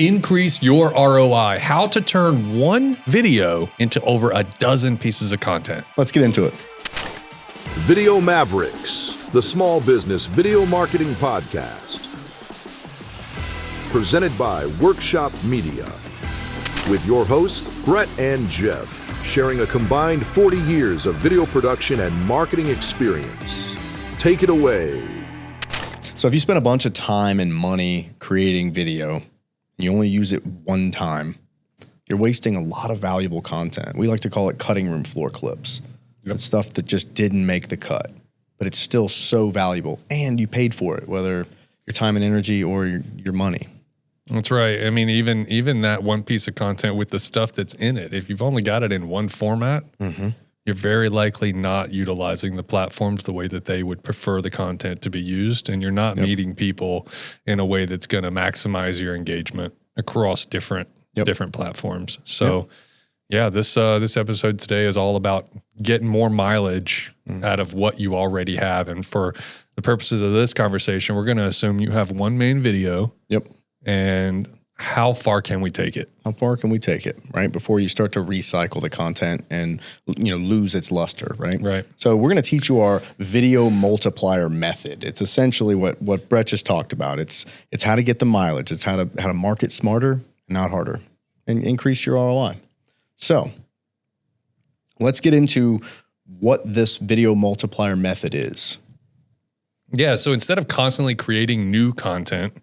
Increase your ROI. How to turn one video into over a dozen pieces of content. Let's get into it. Video Mavericks, the small business video marketing podcast. Presented by Workshop Media. With your hosts, Brett and Jeff, sharing a combined 40 years of video production and marketing experience. Take it away. So if you spend a bunch of time and money creating video, you only use it one time, you're wasting a lot of valuable content. We like to call it cutting room floor clips. Yep. It's stuff that just didn't make the cut, but it's still so valuable, and you paid for it, whether your time and energy or your money. That's right. I mean, even that one piece of content with the stuff that's in it, if you've only got it in one format, you're very likely not utilizing the platforms the way that they would prefer the content to be used, and you're not meeting people in a way that's going to maximize your engagement across different platforms. So, this episode today is all about getting more mileage out of what you already have. And for the purposes of this conversation, we're going to assume you have one main video. Yep. And how far can we take it? How far can we take it, right? Before you start to recycle the content and, lose its luster, right? Right. So we're going to teach you our video multiplier method. It's essentially what Brett just talked about. It's how to get the mileage. It's how to market smarter, not harder, and increase your ROI. So let's get into what this video multiplier method is. Yeah. So instead of constantly creating new content,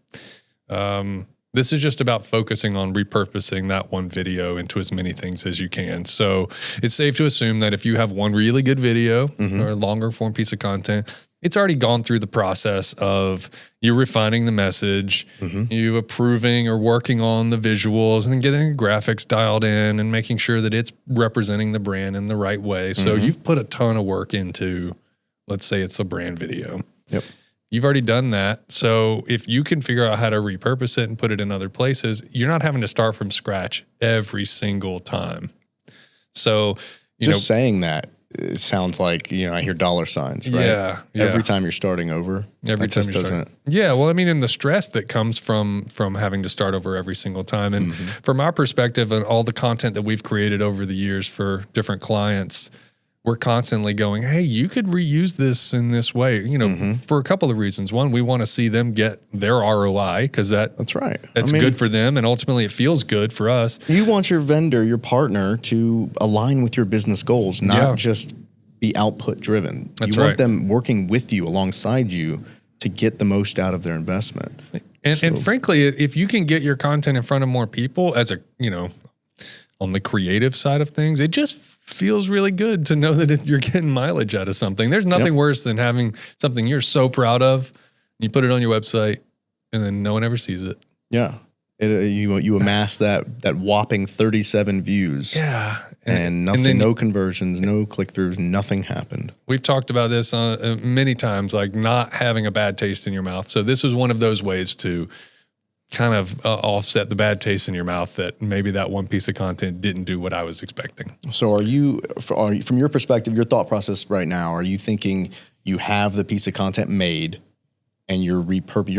this is just about focusing on repurposing that one video into as many things as you can. So it's safe to assume that if you have one really good video or a longer form piece of content, it's already gone through the process of you refining the message, you approving or working on the visuals and then getting the graphics dialed in and making sure that it's representing the brand in the right way. So you've put a ton of work into, let's say it's a brand video. Yep. You've already done that. So if you can figure out how to repurpose it and put it in other places, you're not having to start from scratch every single time. So, saying that, it sounds like, I hear dollar signs, right? Yeah. Every time you're starting over. Every time you're starting. Yeah. Well, I mean, and the stress that comes from having to start over every single time. And from our perspective and all the content that we've created over the years for different clients, we're constantly going, hey, you could reuse this in this way, for a couple of reasons. One, we want to see them get their ROI because that's right. That's good for them. And ultimately it feels good for us. You want your vendor, your partner to align with your business goals, not just be output driven. You want them working with you alongside you to get the most out of their investment. And frankly, if you can get your content in front of more people as on the creative side of things, it just feels really good to know that you're getting mileage out of something. There's nothing worse than having something you're so proud of, you put it on your website, and then no one ever sees it. Yeah. You amass that whopping 37 views. Yeah. And nothing, no conversions, no click-throughs, nothing happened. We've talked about this many times, like not having a bad taste in your mouth. So this is one of those ways to kind of offset the bad taste in your mouth that maybe that one piece of content didn't do what I was expecting. So are you, from your perspective, your thought process right now, are you thinking you have the piece of content made and you're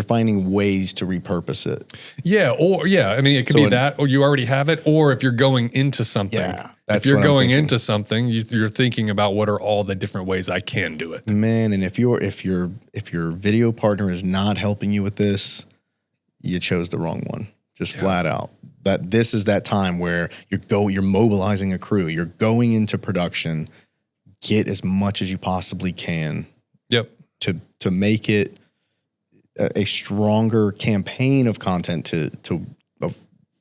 finding ways to repurpose it? Yeah. I mean, it could be that, or you already have it, or if you're going into something. Yeah. If you're going into something, you're thinking about what are all the different ways I can do it. Man, and if your video partner is not helping you with this, you chose the wrong one, just flat out. That this is that time where you're mobilizing a crew, you're going into production, get as much as you possibly can. Yep. To make it a stronger campaign of content to a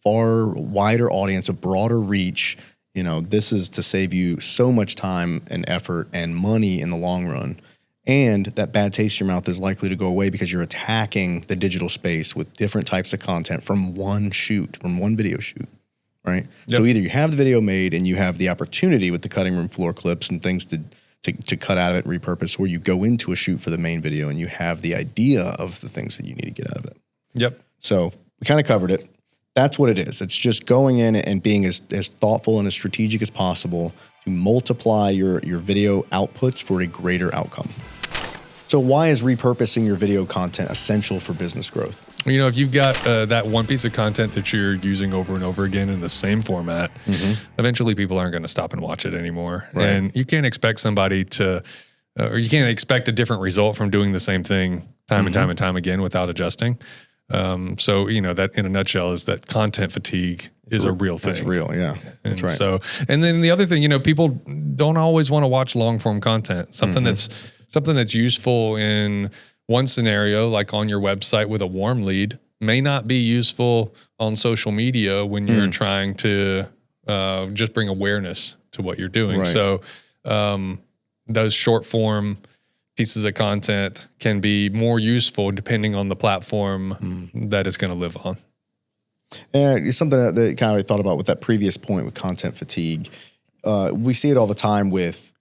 far wider audience, a broader reach. This is to save you so much time and effort and money in the long run. And that bad taste in your mouth is likely to go away because you're attacking the digital space with different types of content from one video shoot, right? Yep. So either you have the video made and you have the opportunity with the cutting room floor clips and things to cut out of it and repurpose, or you go into a shoot for the main video and you have the idea of the things that you need to get out of it. Yep. So we kind of covered it. That's what it is. It's just going in and being as thoughtful and as strategic as possible to multiply your video outputs for a greater outcome. So why is repurposing your video content essential for business growth? You know, if you've got that one piece of content that you're using over and over again in the same format, eventually people aren't going to stop and watch it anymore. Right. And you can't expect somebody to, or you can't expect a different result from doing the same thing time and time and time again without adjusting. So, you know, that in a nutshell is that content fatigue is a real thing. That's real. Yeah. That's right. So, and then the other thing, you know, people don't always want to watch long form content. Something that's useful in one scenario, like on your website with a warm lead, may not be useful on social media when you're trying to just bring awareness to what you're doing. Right. So, those short form pieces of content can be more useful depending on the platform that it's going to live on. And it's something that kind of I thought about with that previous point with content fatigue. We see it all the time with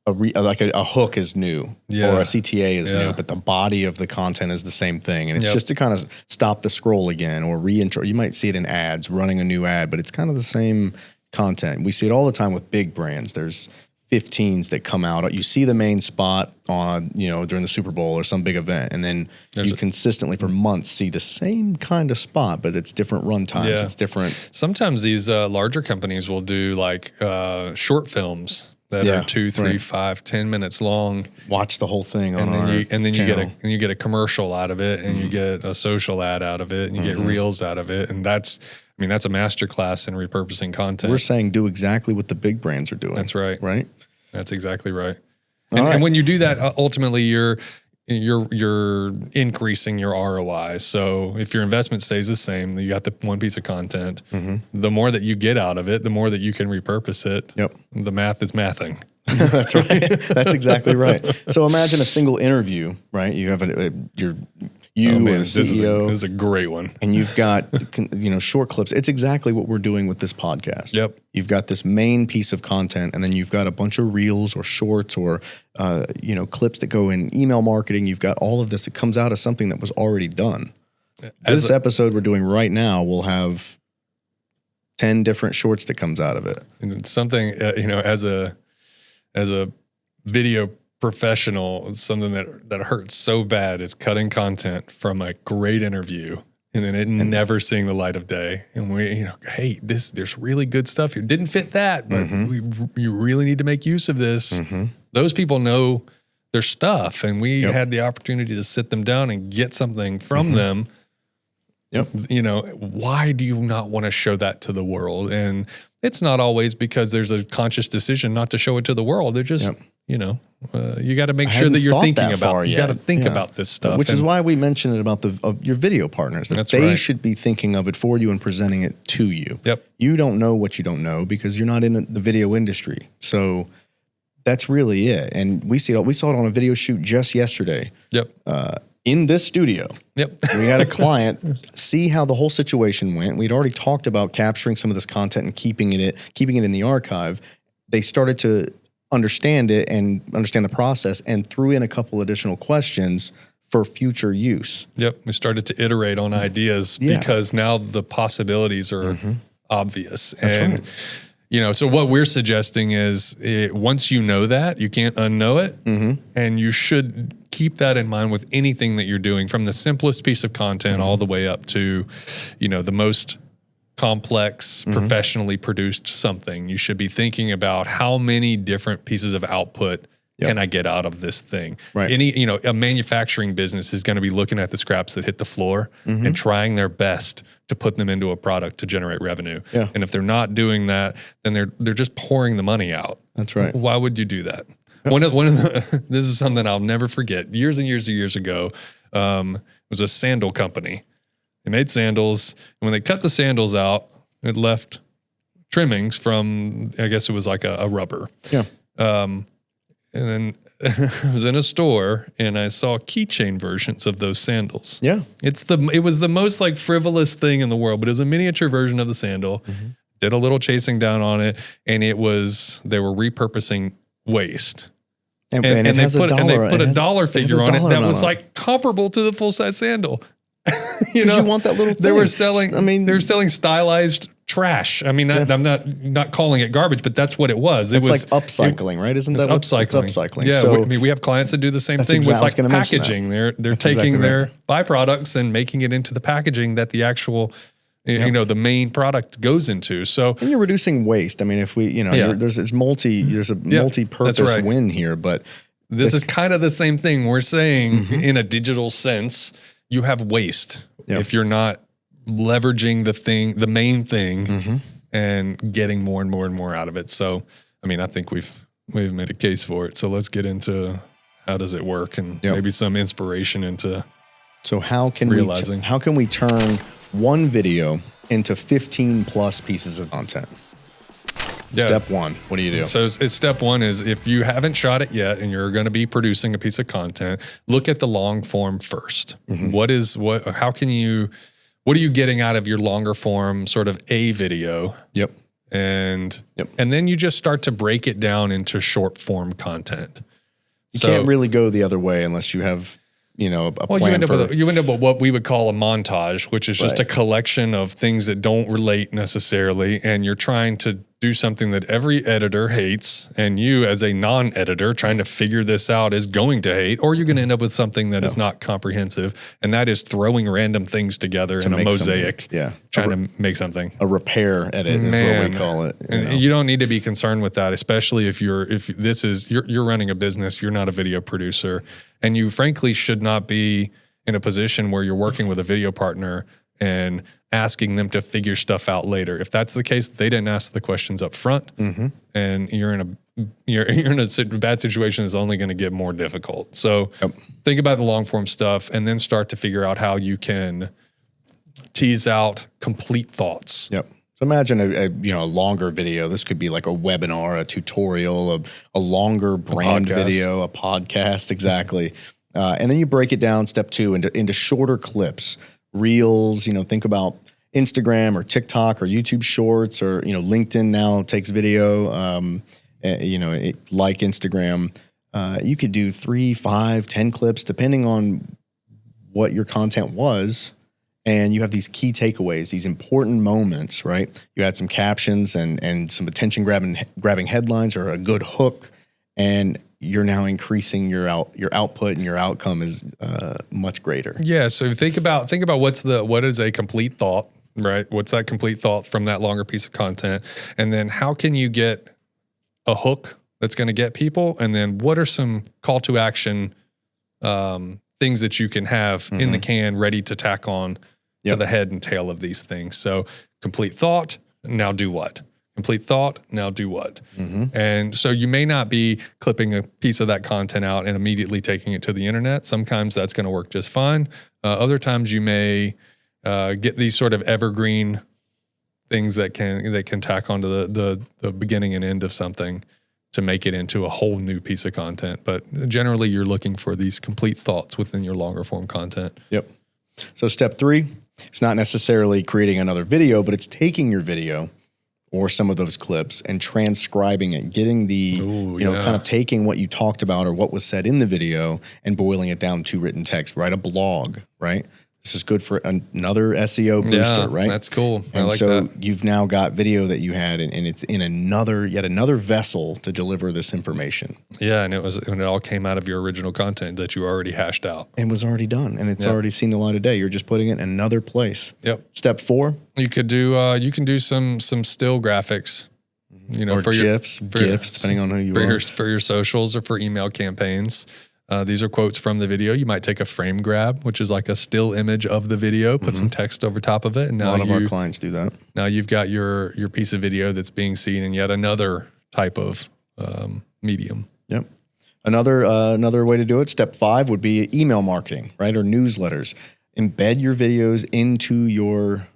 a hook is new or a CTA is new, but the body of the content is the same thing. And it's just to kind of stop the scroll again or reintro. You might see it in ads, running a new ad, but it's kind of the same content. We see it all the time with big brands. There's 15s that come out. You see the main spot on, you know, during the Super Bowl or some big event, and then you consistently for months see the same kind of spot, but it's different run times. It's different. Sometimes these larger companies will do like short films that are 2, 3, 5, 10 minutes long. Watch the whole thing on and then you get a commercial out of it, and you get a social ad out of it, and you get reels out of it, and that's a masterclass in repurposing content. We're saying do exactly what the big brands are doing. That's right. Right. That's exactly right. And when you do that, ultimately you're increasing your ROI. So if your investment stays the same, you got the one piece of content, the more that you get out of it, the more that you can repurpose it. Yep. The math is mathing. That's right. That's exactly right. So imagine a single interview, right? You have you and the CEO. This is a great one. And you've got, short clips. It's exactly what we're doing with this podcast. Yep. You've got this main piece of content, and then you've got a bunch of reels or shorts or, clips that go in email marketing. You've got all of this that comes out of something that was already done. This episode we're doing right now will have 10 different shorts that comes out of it. And it's something, as a video professional, it's something that hurts so bad is cutting content from a great interview and then it never seeing the light of day. And we, hey, there's really good stuff here. Didn't fit that, but you really need to make use of this. Those people know their stuff, and we had the opportunity to sit them down and get something from them. Yep. Why do you not want to show that to the world? And it's not always because there's a conscious decision not to show it to the world. They're just, you got to make sure that you're thinking about it. You got to think about this stuff. Which is why we mentioned it about your video partners, that they should be thinking of it for you and presenting it to you. Yep. You don't know what you don't know because you're not in the video industry. So that's really it. And we saw it on a video shoot just yesterday. Yep. In this studio. Yep. We had a client see how the whole situation went. We'd already talked about capturing some of this content and keeping it in the archive. They started to understand it and understand the process and threw in a couple additional questions for future use. Yep. We started to iterate on ideas because now the possibilities are obvious. That's right. So what we're suggesting is once you know that, you can't unknow it. And you should keep that in mind with anything that you're doing, from the simplest piece of content all the way up to, the most complex, professionally produced something. You should be thinking about how many different pieces of output can I get out of this thing? Right. A manufacturing business is going to be looking at the scraps that hit the floor and trying their best to put them into a product to generate revenue. Yeah. And if they're not doing that, then they're just pouring the money out. That's right. Why would you do that? This is something I'll never forget. Years and years ago, it was a sandal company. They made sandals, and when they cut the sandals out, it left trimmings from, I guess it was like a rubber. Yeah. And then I was in a store and I saw keychain versions of those sandals. Yeah. It was the most like frivolous thing in the world, but it was a miniature version of the sandal. Did a little chasing down on it, and they were repurposing waste. And they put a dollar figure on it that was like comparable to the full size sandal. You want that little thing. They were selling stylized trash. I mean, I'm not calling it garbage, but that's what it was. It's like upcycling, right? Isn't that upcycling? It's upcycling. Yeah, so, we have clients that do the same thing with like packaging. They're taking their byproducts and making it into the packaging that the actual the main product goes into. So, and you're reducing waste. I mean, if we, there's a multi-purpose win here, but this is kind of the same thing. We're saying in a digital sense, you have waste if you're not leveraging the main thing and getting more and more and more out of it. So, I mean, I think we've made a case for it. So let's get into how does it work and maybe some inspiration into. So how can we turn one video into 15 plus pieces of content? Step one, what do you do? So step one is if you haven't shot it yet and you're going to be producing a piece of content, look at the long form first. What are you getting out of your longer form sort of a video? And then you just start to break it down into short form content. You can't really go the other way unless you have a plan. You end up with what we would call a montage, which is just a collection of things that don't relate necessarily, and you're trying to do something that every editor hates, and you as a non-editor trying to figure this out is going to hate, or you're going to end up with something that is not comprehensive, and that is throwing random things together in a mosaic, trying to make something. A repair edit is what we call it. And you don't need to be concerned with that, especially if you're running a business, you're not a video producer, and you frankly should not be in a position where you're working with a video partner and asking them to figure stuff out later. If that's the case, they didn't ask the questions up front, and you're in a bad situation is only going to get more difficult. So think about the long form stuff, and then start to figure out how you can tease out complete thoughts. So imagine a longer video. This could be like a webinar, a tutorial, a longer brand video, a podcast, exactly. And then you break it down, step two, into shorter clips. Reels, think about Instagram or TikTok or YouTube Shorts or, LinkedIn now takes video, like Instagram. You could do 3, 5, 10 clips, depending on what your content was. And you have these key takeaways, these important moments, right? You add some captions and some attention grabbing headlines or a good hook, and you're now increasing your output, and your outcome is much greater. Yeah. So think about what is a complete thought, right? What's that complete thought from that longer piece of content? And then how can you get a hook that's going to get people? And then what are some call to action things that you can have in the can ready to tack on to the head and tail of these things? So complete thought, now do what? Complete thought, now do what? And so you may not be clipping a piece of that content out and immediately taking it to the internet. Sometimes that's going to work just fine. Other times you may get these sort of evergreen things that can tack onto the beginning and end of something to make it into a whole new piece of content. But generally you're looking for these complete thoughts within your longer form content. So step 3, it's not necessarily creating another video, but it's taking your video or some of those clips and transcribing it, getting the, kind of taking what you talked about or what was said in the video and boiling it down to written text, write a blog, right? This is good for another SEO booster, right? That's cool. And so you've now got video that you had, and it's in yet another vessel to deliver this information. Yeah, and it all came out of your original content that you already hashed out. And was already done, and it's already seen the light of day. You're just putting it in another place. Step 4. You could do you can do some still graphics, or for GIFs, depending on who you are. For your socials or for email campaigns. These are quotes from the video. You might take a frame grab, which is like a still image of the video, put some text over top of it. And now a lot of our clients do that. Now you've got your piece of video that's being seen in yet another type of medium. Another way to do it, step 5, would be email marketing, right? Or newsletters. Embed your videos into your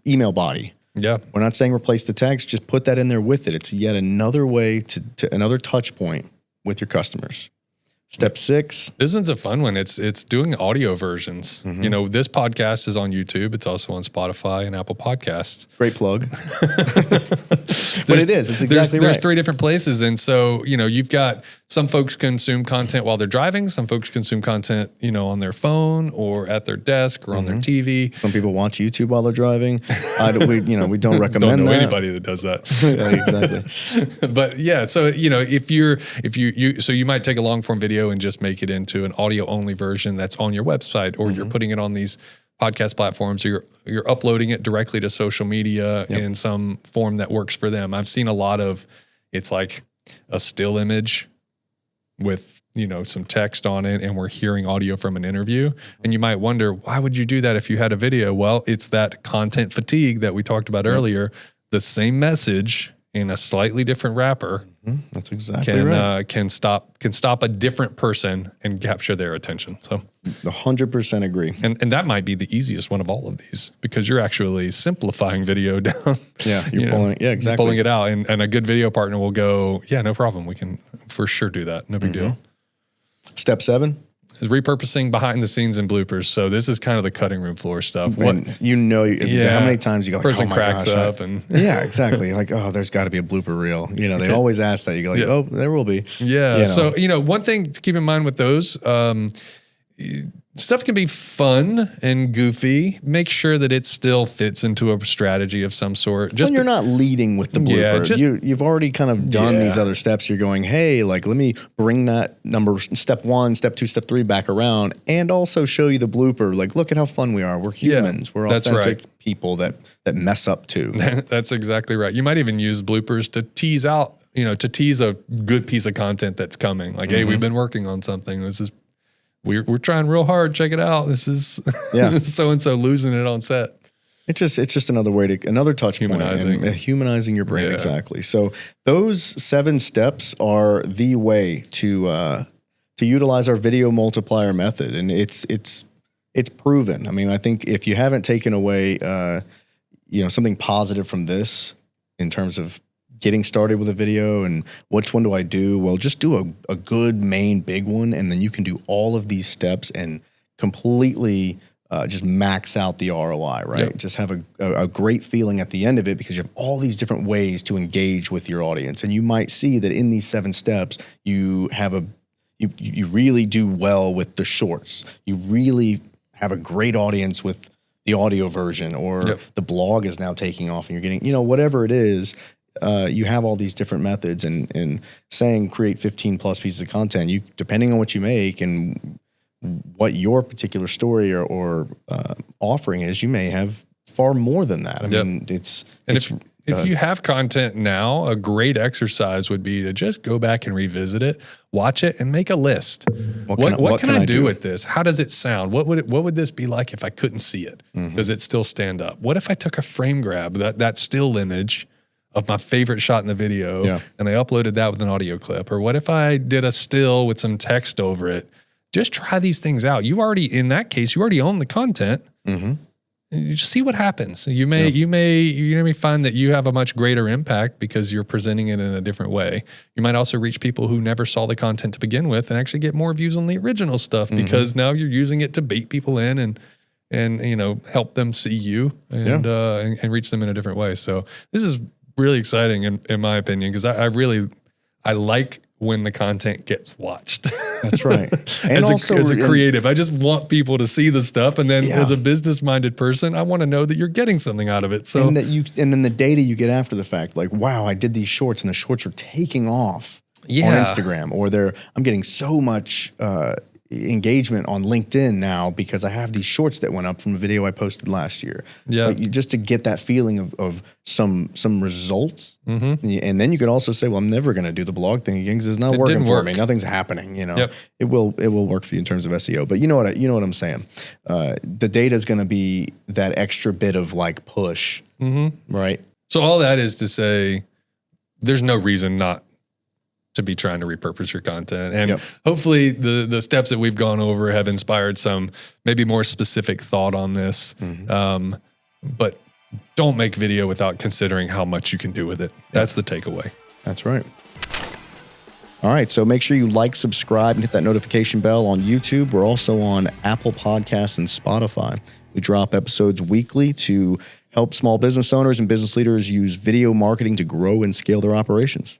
email body. We're not saying replace the text, just put that in there with it. It's yet another way to another touch point with your customers. Step 6. This one's a fun one. It's doing audio versions. You know, this podcast is on YouTube. It's also on Spotify and Apple Podcasts. Great plug. But it is. It's exactly right. There's 3 different places. And so, you know, you've got some folks consume content while they're driving. Some folks consume content, you know, on their phone or at their desk or on their TV. Some people watch YouTube while they're driving. We don't recommend Don't know that. anybody that does that. Yeah, exactly. But yeah, so, you know, if you might take a long form video and just make it into an audio only version that's on your website, or you're putting it on these podcast platforms, or you're uploading it directly to social media in some form that works for them. I've seen a lot of, it's like a still image with, you know, some text on it, and we're hearing audio from an interview. And you might wonder, why would you do that if you had a video? Well, it's that content fatigue that we talked about earlier. The same message in a slightly different wrapper That's exactly right. can stop a different person and capture their attention. So 100% agree. and that might be the easiest one of all of these, because you're actually simplifying video down. Yeah, you're pulling. Yeah, exactly. Pulling it out, and a good video partner will go, yeah, no problem. We can for sure do that. No big deal. Step 7. Is repurposing behind the scenes and bloopers. So this is kind of the cutting room floor stuff. How many times you go, like, person oh my cracks gosh, up and yeah, exactly. Like, oh, there's got to be a blooper reel. You know, they always ask that. You go, like, oh, there will be. Yeah. You know. So, you know, one thing to keep in mind with those, stuff can be fun and goofy. Make sure that it still fits into a strategy of some sort. Just when you're not leading with the blooper, you've already kind of done these other steps. You're going, hey, like, let me bring that number, step 1, step 2, step 3 back around, and also show you the blooper. Like, look at how fun we are. We're humans. We're authentic people that mess up too. That's exactly right. You might even use bloopers to tease out, you know, to tease a good piece of content that's coming. Like, hey, we've been working on something. This is We're trying real hard. Check it out. This is so and so losing it on set. It's just another way to another touch point and humanizing your brain. Exactly. So those 7 steps are the way to utilize our video multiplier method, and it's proven. I mean, I think if you haven't taken away something positive from this in terms of getting started with a video and which one do I do? Well, just do a good main big one, and then you can do all of these steps and completely just max out the ROI, right? Yep. Just have a great feeling at the end of it, because you have all these different ways to engage with your audience. And you might see that in these 7 steps, you have you really do well with the shorts. You really have a great audience with the audio version, or the blog is now taking off and you're getting, whatever it is. You have all these different methods, and saying create 15 plus pieces of content. You, depending on what you make and what your particular story or offering is, you may have far more than that. I mean, if you have content now, a great exercise would be to just go back and revisit it, watch it, and make a list. What can I do with this? How does it sound? What would this be like if I couldn't see it? Does it still stand up? What if I took a frame grab, that still image of my favorite shot in the video, and I uploaded that with an audio clip? Or what if I did a still with some text over it? Just try these things out. In that case, you already own the content. You just see what happens. You may find that you have a much greater impact because you're presenting it in a different way. You might also reach people who never saw the content to begin with and actually get more views on the original stuff, because now you're using it to bait people in and help them see you and reach them in a different way. So this is really exciting in my opinion, because I like when the content gets watched. That's right. And as a creative, I just want people to see the stuff. And then as a business-minded person, I want to know that you're getting something out of it. So and then the data you get after the fact, like, wow, I did these shorts and the shorts are taking off on Instagram, or I'm getting so much engagement on LinkedIn now because I have these shorts that went up from a video I posted last year. Just to get that feeling of some results. And then you could also say, well, I'm never going to do the blog thing again because it's not working for me. Nothing's happening. It will work for you in terms of SEO. But you know what I'm saying. The data is going to be that extra bit of like push, right? So all that is to say, there's no reason not to be trying to repurpose your content. And hopefully the steps that we've gone over have inspired some maybe more specific thought on this. But don't make video without considering how much you can do with it. That's the takeaway. That's right. All right, so make sure you like, subscribe, and hit that notification bell on YouTube. We're also on Apple Podcasts and Spotify. We drop episodes weekly to help small business owners and business leaders use video marketing to grow and scale their operations.